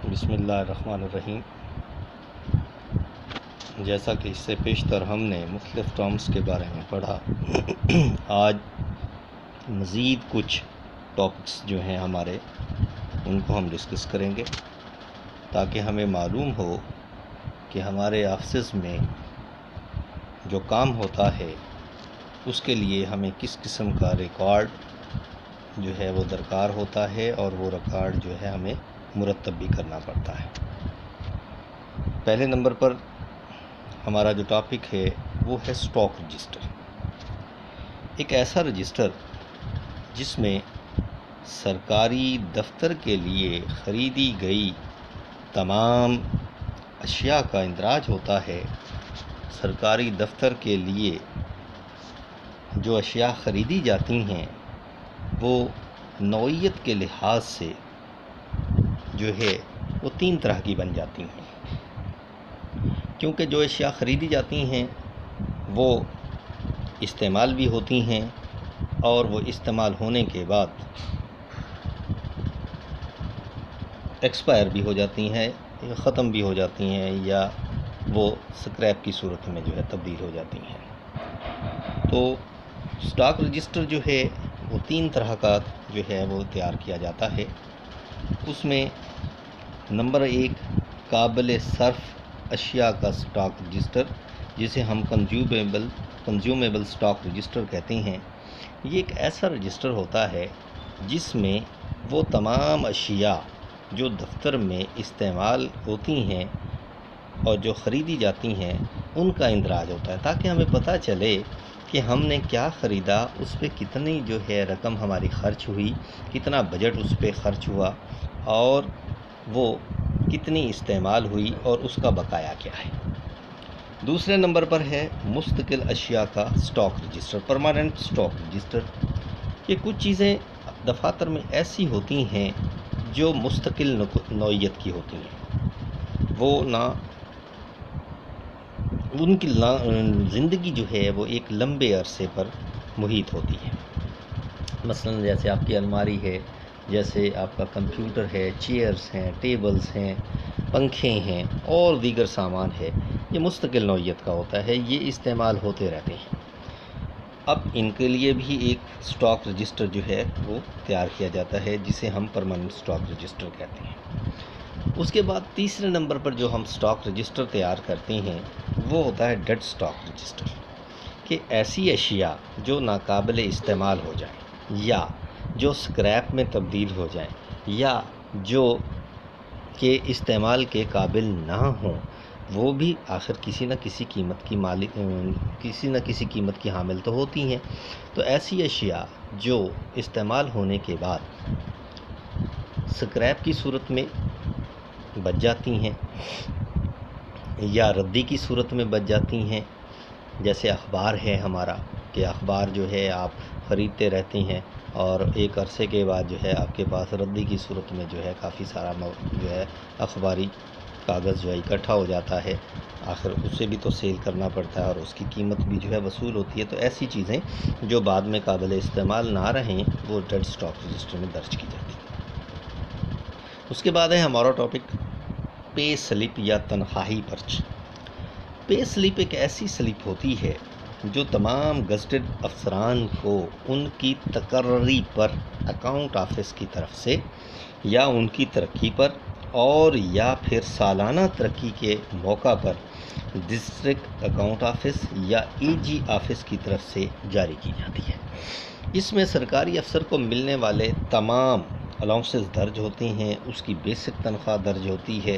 بسم اللہ الرحمن الرحیم۔ جیسا کہ اس سے پیشتر ہم نے مختلف ٹرمز کے بارے میں پڑھا، آج مزید کچھ ٹاپکس جو ہیں ہمارے ان کو ہم ڈسکس کریں گے تاکہ ہمیں معلوم ہو کہ ہمارے آفسز میں جو کام ہوتا ہے اس کے لیے ہمیں کس قسم کا ریکارڈ جو ہے وہ درکار ہوتا ہے، اور وہ ریکارڈ جو ہے ہمیں مرتب بھی کرنا پڑتا ہے۔ پہلے نمبر پر ہمارا جو ٹاپک ہے وہ ہے اسٹاک رجسٹر۔ ایک ایسا رجسٹر جس میں سرکاری دفتر کے لیے خریدی گئی تمام اشیاء کا اندراج ہوتا ہے۔ سرکاری دفتر کے لیے جو اشیاء خریدی جاتی ہیں وہ نوعیت کے لحاظ سے جو ہے وہ 3 طرح کی بن جاتی ہیں، کیونکہ جو اشیاء خریدی جاتی ہیں وہ استعمال بھی ہوتی ہیں، اور وہ استعمال ہونے کے بعد ایکسپائر بھی ہو جاتی ہیں، ختم بھی ہو جاتی ہیں، یا وہ سکریپ کی صورت میں جو ہے تبدیل ہو جاتی ہیں۔ تو اسٹاک رجسٹر جو ہے وہ 3 طرح کا جو ہے وہ تیار کیا جاتا ہے۔ اس میں نمبر 1 قابل صرف اشیاء کا اسٹاک رجسٹر، جسے ہم کنزیومیبل اسٹاک رجسٹر کہتے ہیں۔ یہ ایک ایسا رجسٹر ہوتا ہے جس میں وہ تمام اشیاء جو دفتر میں استعمال ہوتی ہیں اور جو خریدی جاتی ہیں ان کا اندراج ہوتا ہے، تاکہ ہمیں پتہ چلے کہ ہم نے کیا خریدا، اس پہ کتنی جو ہے رقم ہماری خرچ ہوئی، کتنا بجٹ اس پہ خرچ ہوا، اور وہ کتنی استعمال ہوئی، اور اس کا بقایا کیا ہے۔ دوسرے نمبر پر ہے مستقل اشیاء کا stock register, permanent stock register. یہ کچھ چیزیں دفاتر میں ایسی ہوتی ہیں جو مستقل نوعیت کی ہوتی ہیں، وہ نہ ان کی زندگی جو ہے وہ ایک لمبے عرصے پر محیط ہوتی ہے۔ مثلا جیسے آپ کی الماری ہے، جیسے آپ کا کمپیوٹر ہے، چیئرز ہیں، ٹیبلز ہیں، پنکھے ہیں، اور دیگر سامان ہے، یہ مستقل نوعیت کا ہوتا ہے، یہ استعمال ہوتے رہتے ہیں۔ اب ان کے لیے بھی ایک اسٹاک رجسٹر جو ہے وہ تیار کیا جاتا ہے، جسے ہم پرماننٹ اسٹاک رجسٹر کہتے ہیں۔ اس کے بعد تیسرے نمبر پر جو ہم اسٹاک رجسٹر تیار کرتے ہیں وہ ہوتا ہے ڈیڈ اسٹاک رجسٹر، کہ ایسی اشیاء جو ناقابل استعمال ہو جائیں، یا جو سکریپ میں تبدیل ہو جائیں، یا جو کہ استعمال کے قابل نہ ہوں، وہ بھی آخر کسی نہ کسی قیمت کی حامل تو ہوتی ہیں۔ تو ایسی اشیاء جو استعمال ہونے کے بعد سکریپ کی صورت میں بچ جاتی ہیں یا ردی کی صورت میں بچ جاتی ہیں، جیسے اخبار ہے ہمارا، کہ اخبار جو ہے آپ خریدتے رہتے ہیں اور ایک عرصے کے بعد جو ہے آپ کے پاس ردی کی صورت میں جو ہے کافی سارا جو ہے اخباری کاغذ جو ہے اکٹھا ہو جاتا ہے، آخر اسے بھی تو سیل کرنا پڑتا ہے اور اس کی قیمت بھی جو ہے وصول ہوتی ہے۔ تو ایسی چیزیں جو بعد میں قابل استعمال نہ رہیں وہ ڈیڈ اسٹاک رجسٹر میں درج کی جاتی ہیں۔ اس کے بعد ہے ہمارا ٹاپک پے سلپ یا تنخواہی پرچی۔ پے سلپ ایک ایسی سلپ ہوتی ہے جو تمام گزٹڈ افسران کو ان کی تقرری پر اکاؤنٹ آفس کی طرف سے، یا ان کی ترقی پر، اور یا پھر سالانہ ترقی کے موقع پر ڈسٹرکٹ اکاؤنٹ آفس یا AG آفس کی طرف سے جاری کی جاتی ہے۔ اس میں سرکاری افسر کو ملنے والے تمام الاؤنسز درج ہوتے ہیں، اس کی بیسک تنخواہ درج ہوتی ہے۔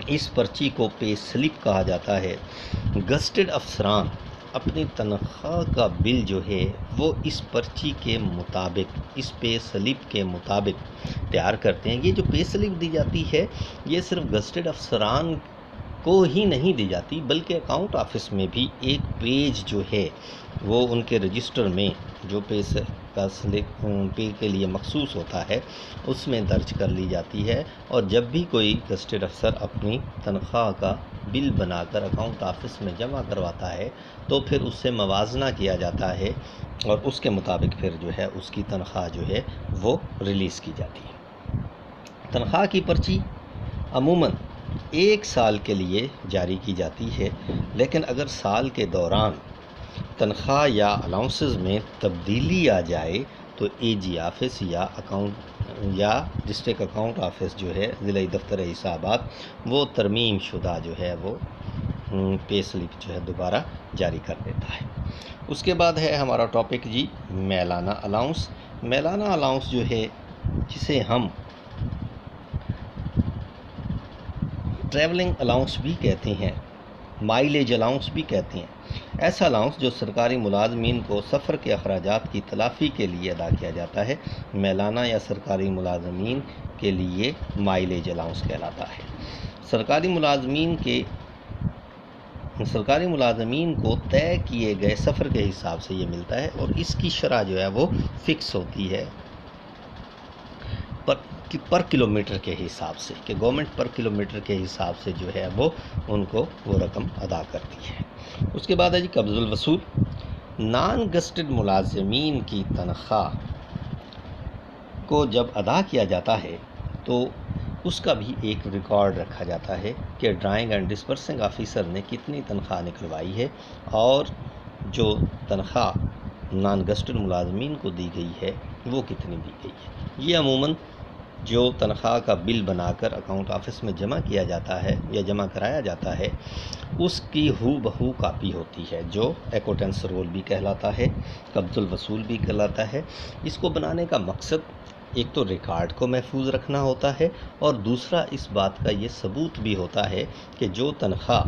اس پرچی کو پے سلپ کہا جاتا ہے۔ گزٹڈ افسران اپنی تنخواہ کا بل جو ہے وہ اس پرچی کے مطابق، اس پے سلپ کے مطابق تیار کرتے ہیں۔ یہ جو پے سلپ دی جاتی ہے یہ صرف گزٹڈ افسران کو ہی نہیں دی جاتی، بلکہ اکاؤنٹ آفس میں بھی ایک پیج جو ہے وہ ان کے رجسٹر میں جو پے کا سلپ پے کے لیے مخصوص ہوتا ہے اس میں درج کر لی جاتی ہے، اور جب بھی کوئی گزٹڈ افسر اپنی تنخواہ کا بل بنا کر اکاؤنٹ آفس میں جمع کرواتا ہے تو پھر اس سے موازنہ کیا جاتا ہے، اور اس کے مطابق پھر جو ہے اس کی تنخواہ جو ہے وہ ریلیز کی جاتی ہے۔ تنخواہ کی پرچی عموماً 1 سال کے لیے جاری کی جاتی ہے، لیکن اگر سال کے دوران تنخواہ یا الاؤنسز میں تبدیلی آ جائے تو اے جی آفس یا ڈسٹرکٹ اکاؤنٹ آفس جو ہے ضلعی دفتر حسابات وہ ترمیم شدہ جو ہے وہ پے سلپ جو ہے دوبارہ جاری کر دیتا ہے۔ اس کے بعد ہے ہمارا ٹاپک جی میلانہ الاؤنس۔ میلانہ الاؤنس جو ہے جسے ہم ٹریولنگ الاؤنس بھی کہتے ہیں، مائلیج الاؤنس بھی کہتے ہیں، ایسا الاؤنس جو سرکاری ملازمین کو سفر کے اخراجات کی تلافی کے لیے ادا کیا جاتا ہے، میلانہ یا سرکاری ملازمین کے لیے مائلیج الاؤنس کہلاتا ہے۔ سرکاری ملازمین کو طے کیے گئے سفر کے حساب سے یہ ملتا ہے اور اس کی شرح جو ہے وہ فکس ہوتی ہے پر کلومیٹر کے حساب سے، کہ گورنمنٹ پر کلومیٹر کے حساب سے جو ہے وہ ان کو وہ رقم ادا کرتی ہے۔ اس کے بعد ہے جی قبض الوصول۔ نان گسٹڈ ملازمین کی تنخواہ کو جب ادا کیا جاتا ہے تو اس کا بھی ایک ریکارڈ رکھا جاتا ہے کہ ڈرائنگ اینڈ ڈسپرسنگ آفیسر نے کتنی تنخواہ نکلوائی ہے اور جو تنخواہ نان گسٹڈ ملازمین کو دی گئی ہے وہ کتنی دی گئی ہے۔ یہ عموماً جو تنخواہ کا بل بنا کر اکاؤنٹ آفس میں جمع کیا جاتا ہے یا جمع کرایا جاتا ہے اس کی ہو بہو کاپی ہوتی ہے، جو ایکوٹنس رول بھی کہلاتا ہے، قبض الوصول بھی کہلاتا ہے۔ اس کو بنانے کا مقصد ایک تو ریکارڈ کو محفوظ رکھنا ہوتا ہے اور دوسرا اس بات کا یہ ثبوت بھی ہوتا ہے کہ جو تنخواہ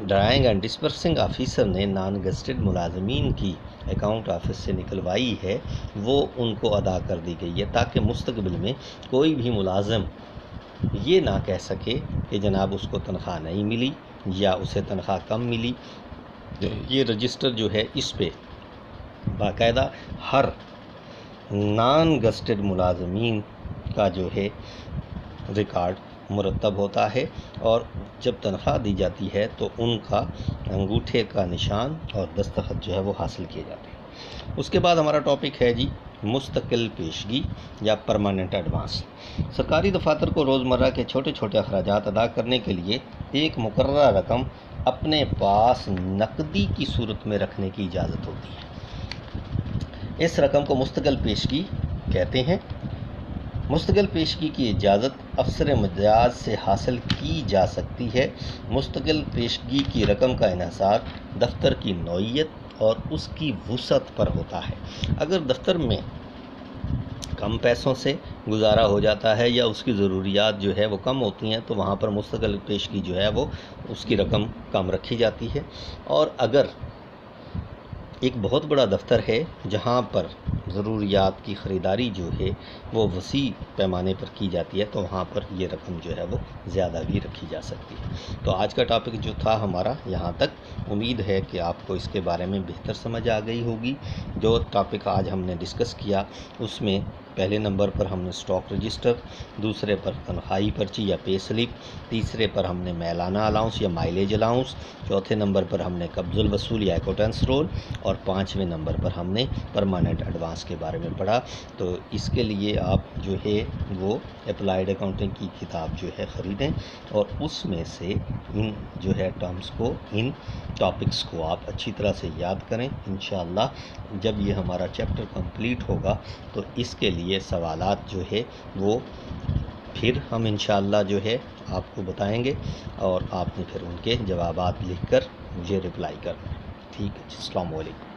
ڈرائنگ اینڈ ڈسپرسنگ آفیسر نے نان گسٹڈ ملازمین کی اکاؤنٹ آفس سے نکلوائی ہے وہ ان کو ادا کر دی گئی ہے، تاکہ مستقبل میں کوئی بھی ملازم یہ نہ کہہ سکے کہ جناب اس کو تنخواہ نہیں ملی یا اسے تنخواہ کم ملی۔ یہ رجسٹر جو ہے اس پہ باقاعدہ ہر نان گسٹڈ ملازمین کا جو ہے ریکارڈ مرتب ہوتا ہے اور جب تنخواہ دی جاتی ہے تو ان کا انگوٹھے کا نشان اور دستخط جو ہے وہ حاصل کیے جاتے ہیں۔ اس کے بعد ہمارا ٹاپک ہے جی مستقل پیشگی یا پرماننٹ ایڈوانس۔ سرکاری دفاتر کو روزمرہ کے چھوٹے چھوٹے اخراجات ادا کرنے کے لیے ایک مقررہ رقم اپنے پاس نقدی کی صورت میں رکھنے کی اجازت ہوتی ہے۔ اس رقم کو مستقل پیشگی کہتے ہیں۔ مستقل پیشگی کی اجازت افسر مجاز سے حاصل کی جا سکتی ہے۔ مستقل پیشگی کی رقم کا انحصار دفتر کی نوعیت اور اس کی وسعت پر ہوتا ہے۔ اگر دفتر میں کم پیسوں سے گزارا ہو جاتا ہے یا اس کی ضروریات جو ہے وہ کم ہوتی ہیں تو وہاں پر مستقل پیشگی جو ہے وہ اس کی رقم کم رکھی جاتی ہے، اور اگر ایک بہت بڑا دفتر ہے جہاں پر ضروریات کی خریداری جو ہے وہ وسیع پیمانے پر کی جاتی ہے تو وہاں پر یہ رقم جو ہے وہ زیادہ بھی رکھی جا سکتی ہے۔ تو آج کا ٹاپک جو تھا ہمارا یہاں تک، امید ہے کہ آپ کو اس کے بارے میں بہتر سمجھ آ گئی ہوگی۔ جو ٹاپک آج ہم نے ڈسکس کیا اس میں پہلے نمبر پر ہم نے اسٹاک رجسٹر، دوسرے پر تنخواہی پرچی یا پے سلپ، تیسرے پر ہم نے میلانہ الاؤنس یا مائلیج الاؤنس، چوتھے نمبر پر ہم نے قبض الوصول یا ایکوٹنس رول، اور 5ویں نمبر پر ہم نے پرماننٹ ایڈوانس کے بارے میں پڑھا۔ تو اس کے لیے آپ جو ہے وہ اپلائیڈ اکاؤنٹنگ کی کتاب جو ہے خریدیں اور اس میں سے ان جو ہے ٹرمز کو، ان ٹاپکس کو آپ اچھی طرح سے یاد کریں۔ انشاءاللہ جب یہ ہمارا چیپٹر کمپلیٹ ہوگا تو اس کے لیے سوالات جو ہے وہ پھر ہم انشاءاللہ جو ہے آپ کو بتائیں گے اور آپ نے پھر ان کے جوابات لکھ کر مجھے رپلائی کرنا ہے۔ ٹھیک ہے جی، السلام علیکم۔